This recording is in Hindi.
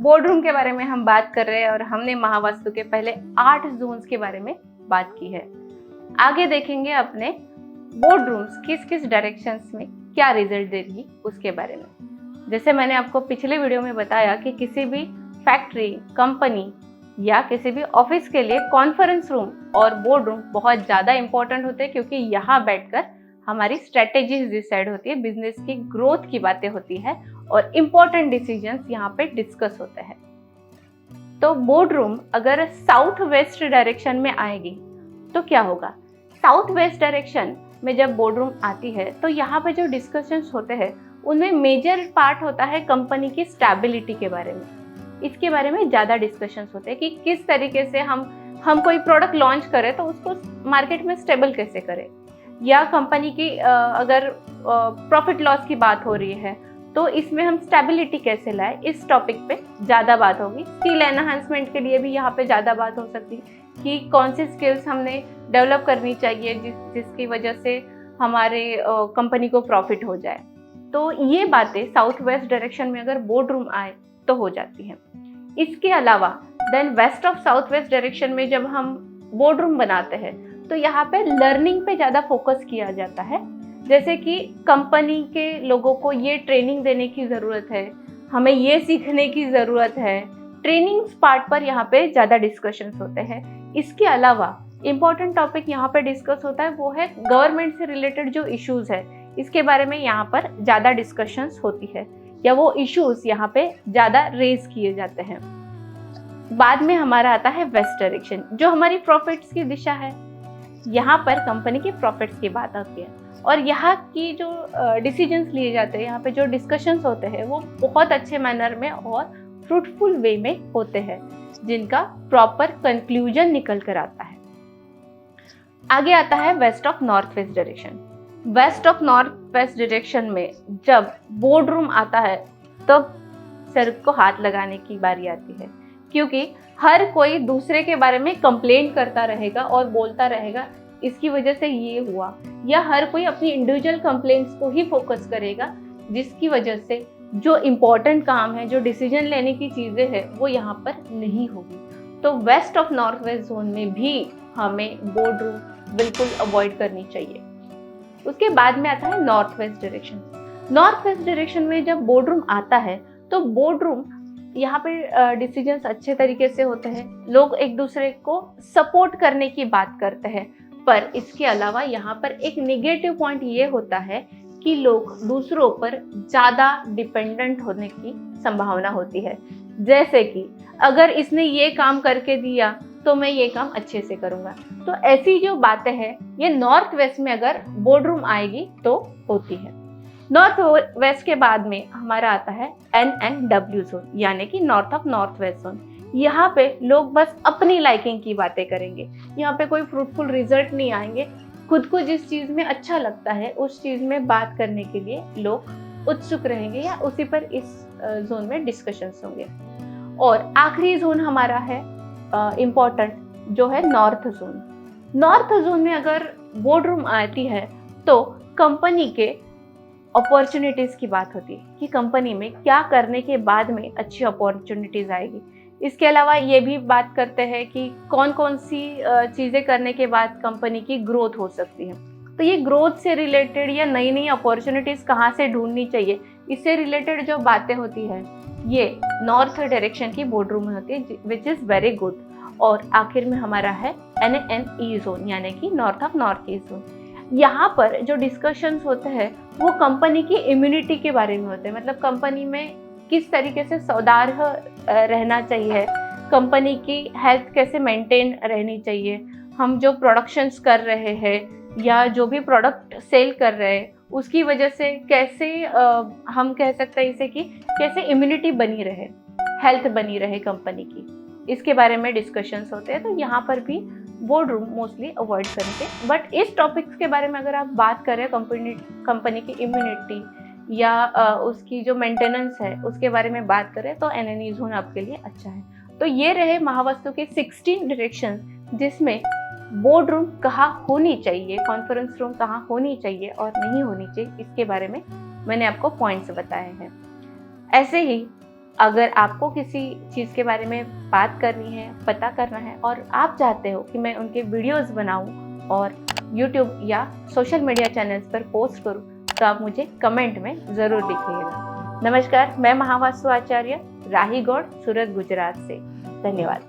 बोर्ड रूम के बारे में हम बात कर रहे हैं और हमने महावास्तु के पहले 8 जोन्स के बारे में बात की है। आगे देखेंगे अपने बोर्ड रूम्स किस किस डायरेक्शंस में क्या रिजल्ट देगी उसके बारे में। जैसे मैंने आपको पिछले वीडियो में बताया कि किसी भी फैक्ट्री, कंपनी या किसी भी ऑफिस के लिए कॉन्फ्रेंस रूम और बोर्ड रूम बहुत ज़्यादा इंपॉर्टेंट होते हैं, क्योंकि यहाँ बैठकर हमारी स्ट्रेटेजीज डिसाइड होती है, बिजनेस की ग्रोथ की बातें होती है और इम्पोर्टेंट डिसीजंस यहाँ पे डिस्कस होते हैं। तो बोर्ड रूम अगर साउथ वेस्ट डायरेक्शन में आएगी तो क्या होगा? साउथ वेस्ट डायरेक्शन में जब बोर्ड रूम आती है तो यहाँ पे जो डिस्कशंस होते हैं उनमें मेजर पार्ट होता है कंपनी की स्टेबिलिटी के बारे में। इसके बारे में ज़्यादा डिस्कशंस होते हैं कि किस तरीके से हम कोई प्रोडक्ट लॉन्च करें तो उसको मार्केट में स्टेबल कैसे करें, या कंपनी की अगर प्रॉफिट लॉस की बात हो रही है तो इसमें हम स्टेबिलिटी कैसे लाए, इस टॉपिक पे ज़्यादा बात होगी। स्किल एनहांसमेंट के लिए भी यहाँ पे ज़्यादा बात हो सकती है कि कौन सी स्किल्स हमने डेवलप करनी चाहिए जिसकी वजह से हमारे कंपनी को प्रॉफिट हो जाए। तो ये बातें साउथ वेस्ट डायरेक्शन में अगर बोर्ड रूम आए तो हो जाती हैं। इसके अलावा then west of south west direction में जब हम बोर्ड रूम बनाते हैं तो यहाँ पे लर्निंग पे ज़्यादा फोकस किया जाता है। जैसे कि कंपनी के लोगों को ये ट्रेनिंग देने की ज़रूरत है, हमें ये सीखने की ज़रूरत है, ट्रेनिंग पार्ट पर यहाँ पे ज़्यादा डिस्कशंस होते हैं। इसके अलावा इम्पॉर्टेंट टॉपिक यहाँ पे डिस्कस होता है वो है गवर्नमेंट से रिलेटेड जो इश्यूज़ है, इसके बारे में यहाँ पर ज़्यादा डिस्कशंस होती है या वो इश्यूज़ यहाँ पे ज़्यादा रेज किए जाते हैं। बाद में हमारा आता है वेस्ट डायरेक्शन, जो हमारी प्रॉफिट्स की दिशा है। यहाँ पर कंपनी की प्रॉफिट्स की बात आती है और यहाँ की जो डिसीजंस लिए जाते हैं, यहाँ पे जो डिस्कशंस होते हैं वो बहुत अच्छे मैनर में और फ्रूटफुल वे में होते हैं, जिनका प्रॉपर कंक्लूजन निकल कर आता है। आगे आता है west of north west direction. West of north west direction में जब बोर्ड रूम आता है तो सर को हाथ लगाने की बारी आती है, क्योंकि हर कोई दूसरे के बारे में कंप्लेंट करता रहेगा और बोलता रहेगा इसकी वजह से ये हुआ, या हर कोई अपनी इंडिविजुअल कंप्लेंट्स को ही फोकस करेगा, जिसकी वजह से जो इम्पोर्टेंट काम है, जो डिसीजन लेने की चीज़ें हैं वो यहाँ पर नहीं होगी। तो west of north west zone में भी हमें बोर्ड रूम बिल्कुल अवॉइड करनी चाहिए। उसके बाद में आता है north west direction. North west direction में जब बोर्ड रूम आता है तो बोर्ड रूम यहाँ पे डिसीजंस अच्छे तरीके से होते हैं, लोग एक दूसरे को सपोर्ट करने की बात करते हैं, पर इसके अलावा यहाँ पर एक नेगेटिव पॉइंट ये होता है कि लोग दूसरों पर ज़्यादा डिपेंडेंट होने की संभावना होती है। जैसे कि अगर इसने ये काम करके दिया तो मैं ये काम अच्छे से करूँगा। तो ऐसी जो बातें हैं ये नॉर्थ वेस्ट में अगर बोर्ड रूम आएगी तो होती है। नॉर्थ वेस्ट के बाद में हमारा आता है NNW जोन, यानी कि north of north west zone. यहाँ पे लोग बस अपनी लाइकिंग की बातें करेंगे, यहाँ पे कोई फ्रूटफुल रिजल्ट नहीं आएंगे। खुद को जिस चीज़ में अच्छा लगता है उस चीज़ में बात करने के लिए लोग उत्सुक रहेंगे या उसी पर इस जोन में डिस्कशंस होंगे। और आखिरी जोन हमारा है इम्पोर्टेंट, जो है नॉर्थ जोन। नॉर्थ जोन में अगर बोर्ड रूम आती है तो कंपनी के अपॉर्चुनिटीज़ की बात होती है कि कंपनी में क्या करने के बाद में अच्छी अपॉर्चुनिटीज़ आएगी। इसके अलावा ये भी बात करते हैं कि कौन कौन सी चीज़ें करने के बाद कंपनी की ग्रोथ हो सकती है। तो ये ग्रोथ से रिलेटेड या नई नई अपॉर्चुनिटीज़ कहाँ से ढूंढनी चाहिए, इससे रिलेटेड जो बातें होती है ये नॉर्थ डायरेक्शन की बोर्ड रूम में होती है, विच इज़ वेरी गुड। और आखिर में हमारा है NNE जोन, यानी कि north of north east zone. यहाँ पर जो डिस्कशंस होते हैं वो कंपनी की इम्यूनिटी के बारे में होते हैं, मतलब कंपनी में किस तरीके से सौदार्य रहना चाहिए, कंपनी की हेल्थ कैसे मेंटेन रहनी चाहिए, हम जो प्रोडक्शंस कर रहे हैं या जो भी प्रोडक्ट सेल कर रहे हैं उसकी वजह से कैसे हम कह सकते हैं इसे कि कैसे इम्यूनिटी बनी रहे, हेल्थ बनी रहे कंपनी की, इसके बारे में डिस्कशंस होते हैं। तो यहाँ पर भी बोर्ड रूम मोस्टली अवॉइड करेंगे। बट इस टॉपिक्स के बारे में अगर आप बात करें कंपनी की इम्यूनिटी या उसकी जो मेंटेनेंस है उसके बारे में बात करें तो NNE जोन आपके लिए अच्छा है। तो ये रहे महावास्तु के 16 डायरेक्शन, जिसमें बोर्ड रूम कहाँ होनी चाहिए, कॉन्फ्रेंस रूम कहाँ होनी चाहिए और नहीं होनी चाहिए, इसके बारे में मैंने आपको पॉइंट्स बताए हैं। ऐसे ही अगर आपको किसी चीज़ के बारे में बात करनी है, पता करना है और आप चाहते हो कि मैं उनके वीडियोस बनाऊं और YouTube या सोशल मीडिया चैनल्स पर पोस्ट करूं, तो आप मुझे कमेंट में ज़रूर लिखिएगा। नमस्कार, मैं महावास्तु आचार्य राही गौड़, सूरत, गुजरात से। धन्यवाद।